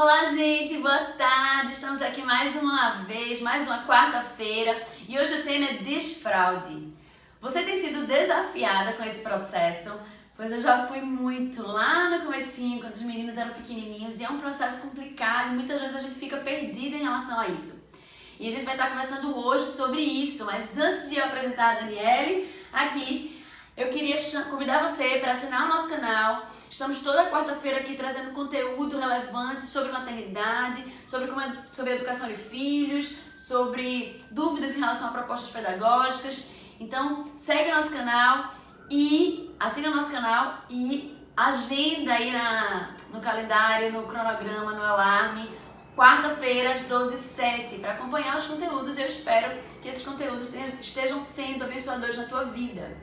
Olá, gente, boa tarde. Estamos aqui mais uma vez, mais uma quarta-feira, e hoje o tema é desfraude. Você tem sido desafiada com esse processo? Pois eu já fui muito lá no comecinho, quando os meninos eram pequenininhos, e é um processo complicado, e muitas vezes a gente fica perdido em relação a isso. E a gente vai estar conversando hoje sobre isso, mas antes de eu apresentar a Daniele aqui, eu queria convidar você para assinar o nosso canal. Estamos toda quarta-feira aqui trazendo conteúdo relevante sobre maternidade, sobre educação de filhos, sobre dúvidas em relação a propostas pedagógicas. Então, segue o nosso canal e assina o nosso canal e agenda aí no calendário, no cronograma, no alarme, quarta-feira às 12h07, para acompanhar os conteúdos. Eu espero que esses conteúdos estejam sendo abençoadores na tua vida.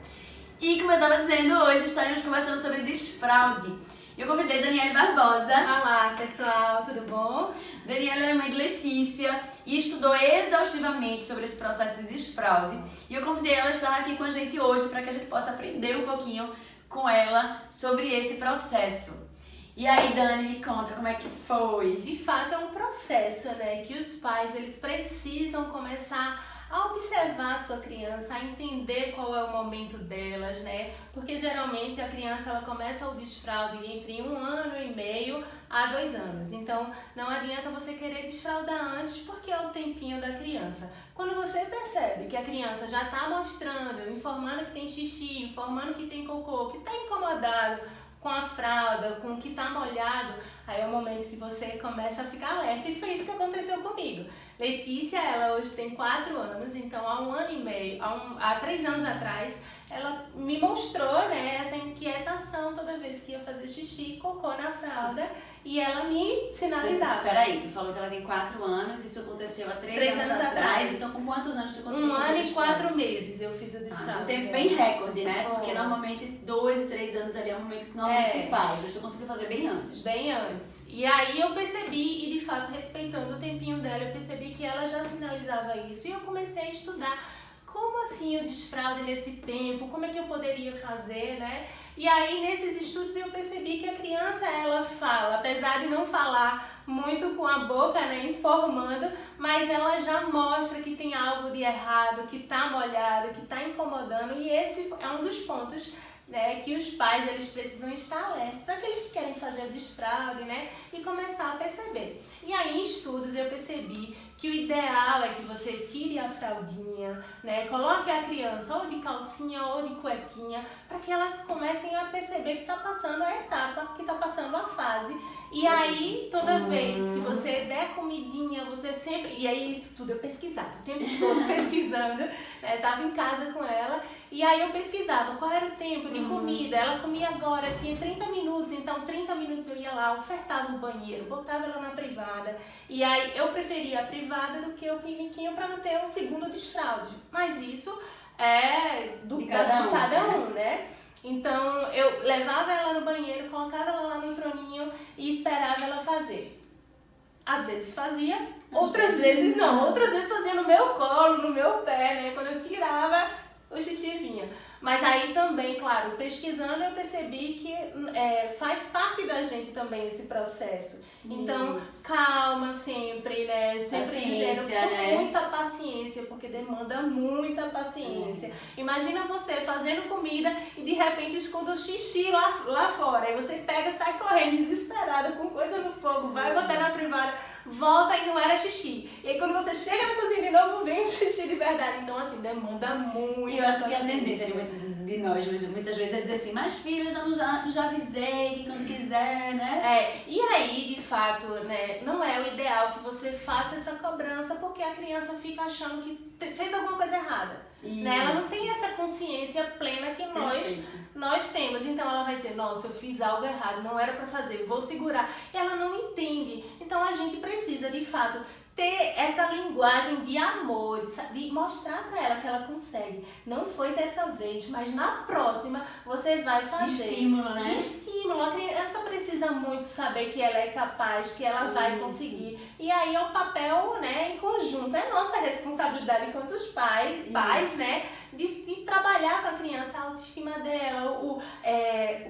E como eu estava dizendo, hoje estaremos conversando sobre desfraude. Eu convidei Daniele Barbosa. Olá pessoal, tudo bom? Daniele é mãe de Letícia e estudou exaustivamente sobre esse processo de desfraude. E eu convidei ela a estar aqui com a gente hoje para que a gente possa aprender um pouquinho com ela sobre esse processo. E aí, Dani, me conta como é que foi? De fato é um processo, né, que os pais eles precisam começar a observar a sua criança, a entender qual é o momento delas, né? Porque geralmente a criança ela começa o desfraude entre 1 ano e meio a 2 anos. Então não adianta você querer desfraudar antes, porque é o tempinho da criança. Quando você percebe que a criança já está mostrando, informando que tem xixi, informando que tem cocô, que está incomodado com a fralda, com o que está molhado, aí é o momento que você começa a ficar alerta. E foi isso que aconteceu comigo. Letícia, ela hoje tem 4 anos, então há 1 ano e meio, há 3 anos atrás, ela me mostrou, né, essa inquietação toda vez que ia fazer xixi e cocô na fralda, e ela me sinalizava. Peraí, tu falou que ela tem 4 anos, isso aconteceu há 3 anos atrás, então com quantos anos tu conseguiu 1 fazer ano o e desfraude? 4 meses eu fiz o desfraude. Um tempo bem recorde, né? Porque normalmente 2 e 3 anos ali é o momento que normalmente se faz, mas tu conseguiu fazer bem antes. Bem antes. E aí eu percebi, e de fato respeitando o tempinho dela, eu percebi que ela já sinalizava isso. E eu comecei a estudar como assim o desfraude nesse tempo, como é que eu poderia fazer, né? E aí nesses estudos eu percebi que a criança ela fala, apesar de não falar muito com a boca, né, informando, mas ela já mostra que tem algo de errado, que tá molhado, que tá incomodando, e esse é um dos pontos, né, que os pais eles precisam estar alertas, aqueles que querem fazer o desfraude, né, e começar a perceber. E aí em estudos eu percebi que o ideal é que você tire a fraldinha, né, coloque a criança ou de calcinha ou de cuequinha, para que elas comecem a perceber que está passando a etapa, que está passando a fase. E aí toda vez que você der comidinha, você sempre... E aí isso tudo eu pesquisava, o tempo todo pesquisando, né, tava em casa com ela, e aí eu pesquisava qual era o tempo de comida. Ela comia agora, tinha 30 minutos, então 30 minutos eu ia lá, ofertava o banheiro, botava ela na privada. E aí eu preferia a privada do que o piniquinho para não ter um segundo desfraude. Mas isso é de cada um, né? Então eu levava ela no banheiro, colocava ela lá no troninho e esperava ela fazer. Às vezes fazia, outras vezes não. Outras vezes fazia no meu colo, no meu pé, né? Quando eu tirava, o xixi vinha. Mas aí também, claro, pesquisando eu percebi que faz parte da gente também esse processo. Então, calma sempre, né? Sempre dizendo com muita paciência, porque demanda muita paciência. Imagina você fazendo comida e de repente escuta o xixi lá fora. Aí você pega, sai correndo, desesperada, com coisa no fogo, vai botar na privada, volta e não era xixi. E aí quando você chega na cozinha de novo, vem um xixi de verdade. Então, assim, demanda muito. E eu acho que a tendência de nós muitas vezes é dizer assim, mas filha, eu já avisei que quando quiser, né? E aí, de fato, né, não é o ideal que você faça essa cobrança, porque a criança fica achando que fez alguma coisa errada. Né? Ela não tem essa consciência plena que nós temos. Então ela vai dizer, nossa, eu fiz algo errado, não era pra fazer, vou segurar. E ela não entende. Então a gente precisa, de fato, ter essa linguagem de amor, de mostrar para ela que ela consegue. Não foi dessa vez, mas na próxima você vai fazer. Estímulo, né? Estímulo. A criança precisa muito saber que ela é capaz, que ela vai conseguir. E aí é um papel, né, em conjunto. É nossa responsabilidade enquanto os pais, né, de trabalhar com a criança a autoestima dela, o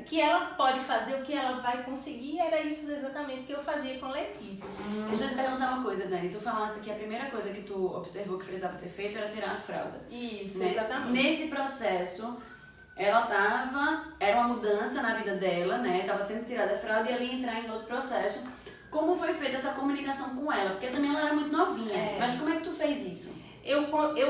que ela pode fazer, o que ela vai conseguir. Era isso exatamente que eu fazia com Letícia. Deixa eu te perguntar uma coisa, Dani. Tu falasse que a primeira coisa que tu observou que precisava ser feito era tirar a fralda. Isso, né? exatamente. Nesse processo, era uma mudança na vida dela, né? Tava tendo que tirar a fralda e ali entrar em outro processo. Como foi feita essa comunicação com ela? Porque também ela era muito novinha. Mas como é que tu fez isso? Eu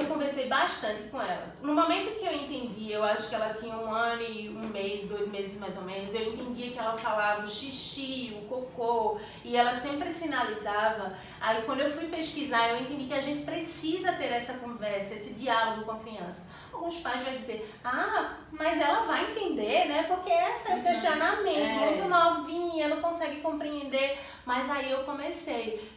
conversei bastante com ela. No momento que eu entendi, eu acho que ela tinha 1 ano e 1 mês, 2 meses mais ou menos, eu entendia que ela falava o xixi, o cocô, e ela sempre sinalizava. Aí quando eu fui pesquisar, eu entendi que a gente precisa ter essa conversa, esse diálogo com a criança. Alguns pais vão dizer, mas ela vai entender, né? Porque esse é o questionamento, muito novinha, não consegue compreender. Mas aí eu comecei,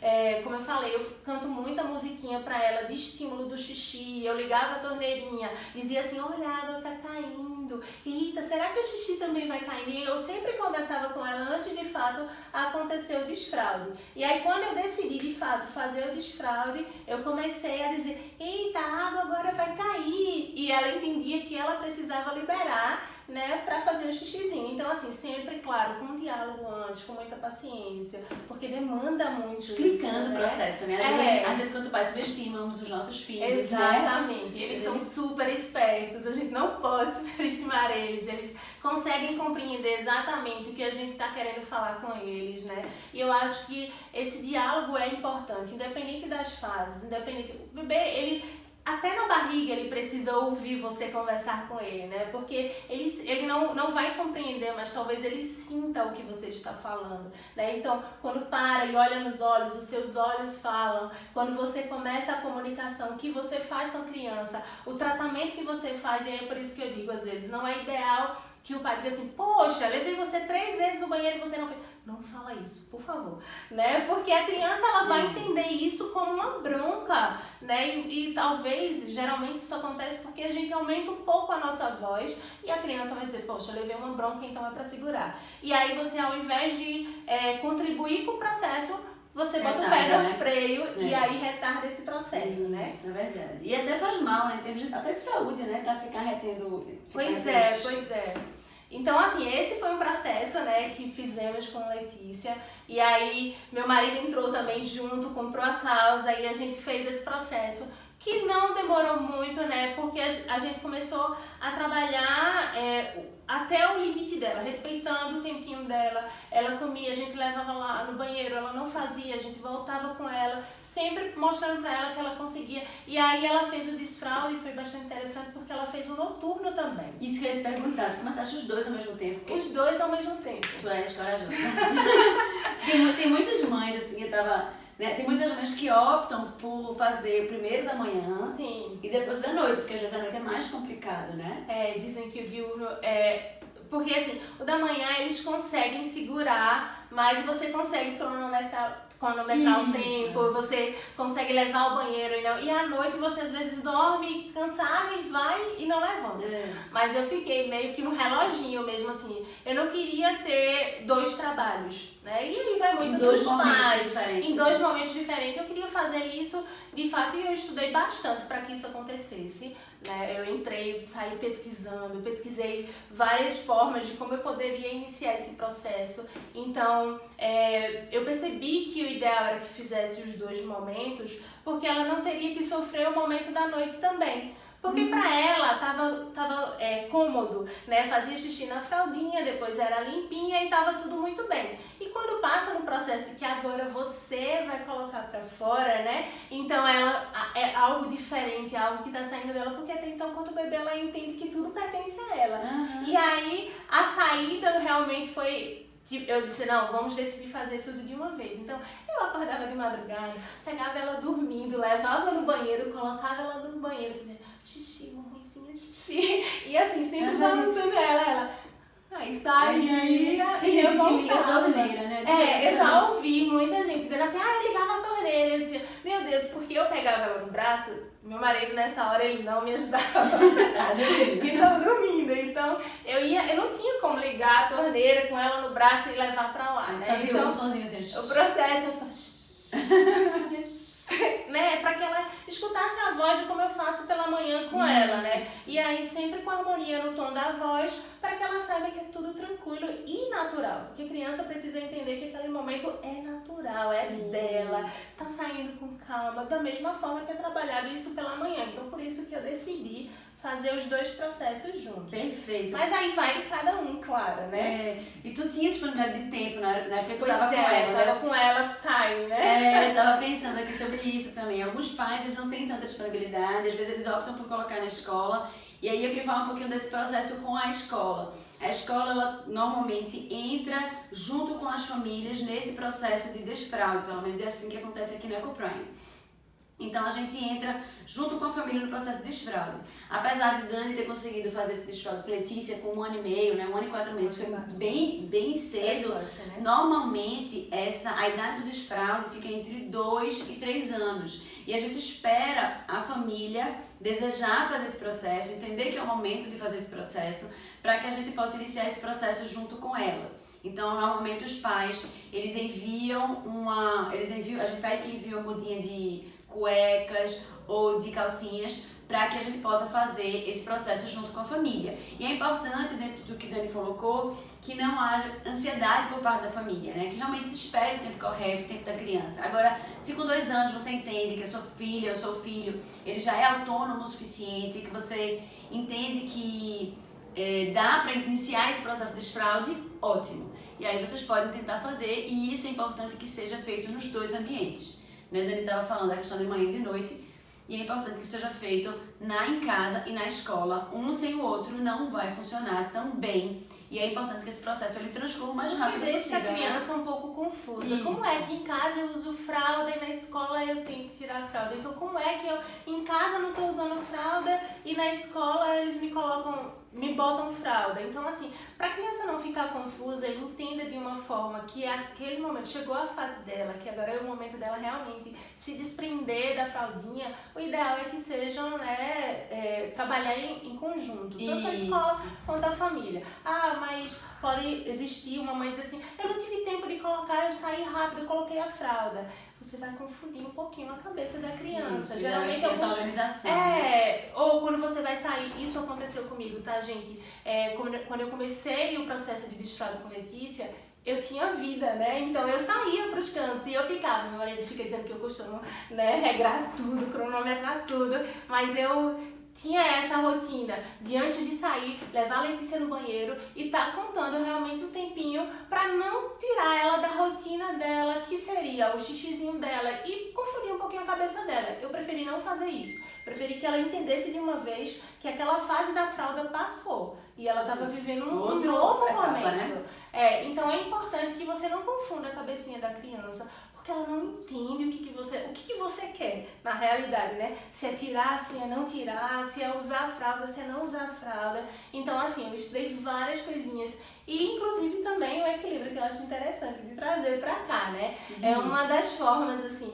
como eu falei, eu canto muita musiquinha pra ela de estímulo do xixi, eu ligava a torneirinha, dizia assim, olha, a água tá caindo, eita, será que o xixi também vai caindo? E eu sempre conversava com ela antes de fato acontecer o desfraude. E aí quando eu decidi de fato fazer o desfraude, eu comecei a dizer, eita, a água agora vai cair. E ela entendia que ela precisava liberar, né, para fazer o xixizinho. Então, assim, sempre, claro, com um diálogo antes, com muita paciência, porque demanda muito. Explicando isso, o processo, né? Às vezes a gente, quanto pai, subestimamos os nossos filhos, exatamente. né? Eles são super espertos, a gente não pode superestimar eles. Eles conseguem compreender exatamente o que a gente está querendo falar com eles, né? E eu acho que esse diálogo é importante, independente das fases, independente... O bebê, ele... Até na barriga ele precisa ouvir você conversar com ele, né? Porque ele não vai compreender, mas talvez ele sinta o que você está falando, né? Então, quando para e olha nos olhos, os seus olhos falam. Quando você começa a comunicação, o que você faz com a criança, o tratamento que você faz, e é por isso que eu digo, às vezes, não é ideal que o pai diga assim, poxa, levei você 3 vezes no banheiro e você não fez. Não fala isso, por favor, né? Porque a criança, ela vai entender isso como uma bronca, né? E talvez, geralmente isso acontece porque a gente aumenta um pouco a nossa voz e a criança vai dizer, poxa, eu levei uma bronca, então é pra segurar. E aí você, ao invés de contribuir com o processo, você bota o pé no freio e aí retarda esse processo, né? Isso, é verdade. E até faz mal, né? Em termos até de saúde, né? Tá ficar retendo... Pois é. Então, assim, esse foi um processo, né, que fizemos com a Letícia. E aí, meu marido entrou também junto, comprou a causa e a gente fez esse processo. Que não demorou muito, né, porque a gente começou a trabalhar até o limite dela, respeitando o tempinho dela. Ela comia, a gente levava lá no banheiro, ela não fazia, a gente voltava com ela, sempre mostrando pra ela que ela conseguia. E aí ela fez o desfraude e foi bastante interessante porque ela fez o noturno também. Isso que eu ia te perguntar, tu começaste os dois ao mesmo tempo? Porque os dois ao mesmo tempo. Tu és corajosa. tem muitas mães, assim, né, tem muitas mães que optam por fazer o primeiro da manhã. Sim. E depois da noite, porque às vezes a noite é mais complicado, né? Dizem que o diurno porque assim, o da manhã eles conseguem segurar, mas você consegue cronometrar o tempo, você consegue levar ao banheiro e à noite você às vezes dorme cansado e vai e não levanta. Mas eu fiquei meio que no reloginho mesmo assim, eu não queria ter 2 trabalhos, né? E aí vai muito dos pais, em 2 momentos diferentes. Eu queria fazer isso de fato e eu estudei bastante para que isso acontecesse. Né? Eu saí pesquisei várias formas de como eu poderia iniciar esse processo. Então, eu percebi que o ideal era que fizesse os 2 momentos, porque ela não teria que sofrer o momento da noite também. Porque pra ela tava cômodo, né? Fazia xixi na fraldinha, depois era limpinha e tava tudo muito bem. E quando passa no processo de que agora você vai colocar pra fora, né? Então ela é algo diferente, é algo que tá saindo dela, porque até então quando o bebê ela entende que tudo pertence a ela. E aí a saída realmente foi... Eu disse, não, vamos decidir fazer tudo de uma vez. Então, eu acordava de madrugada, pegava ela dormindo, levava no banheiro, colocava ela no banheiro, dizia, xixi, mamãezinha, xixi. E assim, sempre balançando ela. Aí saía. Tem gente que liga a torneira, né? Eu já ouvi muita gente dizendo assim, eu ligava a torneira. torneira. Eu dizia, meu Deus, porque eu pegava ela no braço, meu marido nessa hora ele não me ajudava. E tava dormindo. Então eu não tinha como ligar a torneira com ela no braço e levar pra lá, né? Fazia então, um sonzinho assim. O processo eu ficava né, para que ela escutasse a voz de como eu faço pela manhã com ela, né? E aí sempre com a harmonia no tom da voz, para que ela saiba que é tudo tranquilo e natural. Porque criança precisa entender que aquele momento é natural, é dela, está saindo com calma, da mesma forma que é trabalhado isso pela manhã. Então por isso que eu decidi fazer os dois processos juntos. Perfeito. Mas aí vai de cada um, claro, né? E tu tinha disponibilidade de tempo na época que tu Pois tava com ela, né? tava com ela time, né? Eu tava pensando aqui sobre isso também. Alguns pais, eles não têm tanta disponibilidade, às vezes eles optam por colocar na escola. E aí eu queria falar um pouquinho desse processo com a escola. A escola, ela normalmente entra junto com as famílias nesse processo de desfraude, pelo menos é assim que acontece aqui no EcoPrime. Então a gente entra junto com a família no processo de desfraude. Apesar de Dani ter conseguido fazer esse desfraude com Letícia com 1 ano e meio, né? 1 ano e 4 meses, foi bem cedo. Normalmente a idade do desfraude fica entre 2 e 3 anos. E a gente espera a família desejar fazer esse processo, entender que é o momento de fazer esse processo, para que a gente possa iniciar esse processo junto com ela. Então, normalmente os pais, eles enviam, a gente pede que envie uma mudinha de cuecas ou de calcinhas para que a gente possa fazer esse processo junto com a família. E é importante, dentro do que Dani colocou, que não haja ansiedade por parte da família, né? Que realmente se espere o tempo correto, o tempo da criança. Agora, se com 2 anos você entende que a sua filha ou seu filho, ele já é autônomo o suficiente, que você entende que dá para iniciar esse processo de desfraude, ótimo. E aí vocês podem tentar fazer, e isso é importante que seja feito nos 2 ambientes. Né? Dani estava falando da questão de manhã e de noite, e é importante que seja feito em casa e na escola. Um sem o outro não vai funcionar tão bem. E é importante que esse processo ele transcorra o mais rápido possível. Deixa a criança um pouco confusa. Isso. Como é que em casa eu uso fralda e na escola eu tenho que tirar a fralda? Então como é que eu em casa não estou usando fralda e na escola eles me botam fralda? Então assim, para a criança não ficar confusa, entenda de uma forma que aquele momento chegou a fase dela, que agora é o momento dela realmente se desprender da fraldinha. O ideal é que sejam, né, trabalhar em conjunto, tanto a escola quanto a família. Mas pode existir uma mãe dizer assim, eu não tive tempo de colocar, eu saí rápido, eu coloquei a fralda. Você vai confundir um pouquinho a cabeça da criança. Isso, geralmente essa organização. Ou quando você vai sair, isso aconteceu comigo, tá, gente? Quando eu comecei o processo de desfraude com Letícia, eu tinha vida, né? Então eu saía pros cantos e eu ficava. Meu marido fica dizendo que eu costumo, né, regrar tudo, cronometrar tudo, mas eu tinha essa rotina de antes de sair, levar a Letícia no banheiro e tá contando realmente um tempinho pra não tirar ela da rotina dela, que seria o xixizinho dela, e confundir um pouquinho a cabeça dela. Eu preferi não fazer isso. Preferi que ela entendesse de uma vez que aquela fase da fralda passou e ela estava vivendo um novo momento. Né? Então é importante que você não confunda a cabecinha da criança, porque ela não entende o que você quer na realidade, né? Se é tirar, se é não tirar, se é usar a fralda, se é não usar a fralda. Então assim, eu estudei várias coisinhas e inclusive também o equilíbrio, que eu acho interessante de trazer pra cá, né? É uma das formas, assim,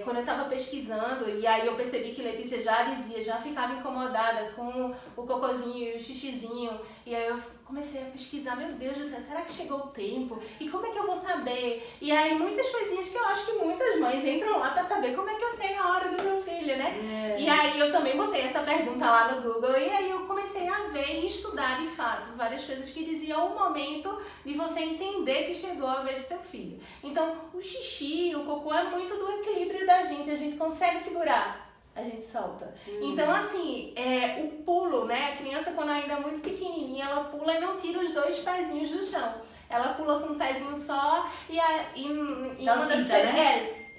quando eu tava pesquisando, e aí eu percebi que Letícia já ficava incomodada com o cocôzinho e o xixizinho, e aí eu comecei a pesquisar, meu Deus do céu, será que chegou o tempo? E como é que eu vou saber? E aí muitas coisinhas que eu acho que muitas mães entram lá pra saber como é que eu sei a hora do meu filho, né? E aí eu também botei essa pergunta lá no Google, e aí eu comecei a ver e estudar de fato várias coisas que diziam o momento de você entender que chegou a vez do seu filho. Então o xixi, o cocô é muito do equilíbrio da gente, a gente consegue segurar, a gente solta. Então assim, o pulo, né, a criança quando ainda é muito pequenininha, ela pula e não tira os 2 pezinhos do chão. Ela pula com um pezinho só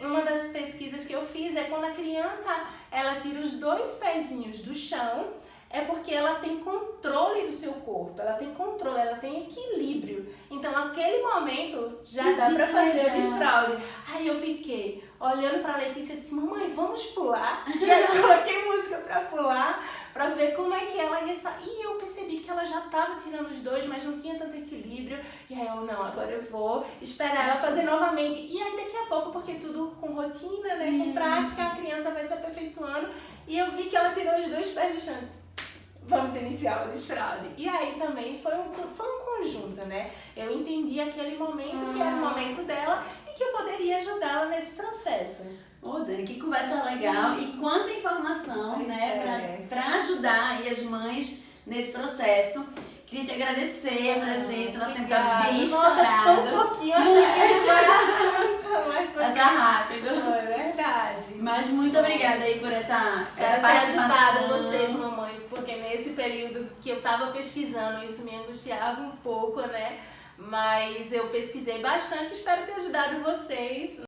uma das pesquisas que eu fiz é quando a criança ela tira os 2 pezinhos do chão, é porque ela tem controle do seu corpo, ela tem controle, ela tem equilíbrio. Então, naquele momento, já dá pra fazer o desfraude. Aí eu fiquei olhando pra Letícia e disse, mamãe, vamos pular? E aí eu coloquei música pra pular, pra ver como é que ela ia sair. E eu percebi que ela já tava tirando os 2, mas não tinha tanto equilíbrio. E aí eu, não, agora eu vou esperar ela fazer novamente. E aí daqui a pouco, porque tudo com rotina, né? Com prática, a criança vai se aperfeiçoando. E eu vi que ela tirou os 2 pés do chão. Vamos iniciar o desfraude. E aí também foi um conjunto, né? Eu entendi aquele momento que era o momento dela e que eu poderia ajudá-la nesse processo. Ô, Dani, que conversa legal e quanta informação, né, pra ajudar aí as mães nesse processo. Queria te agradecer a presença, nosso tempo tá bem estourado. Nossa, tão pouquinho, achei que ia muito, mas foi Passa rápido. É verdade. Mas muito obrigada aí por essa Espero ter participação. ajudado vocês, mamães, porque nesse período que eu tava pesquisando, isso me angustiava um pouco, né? Mas eu pesquisei bastante, espero ter ajudado vocês.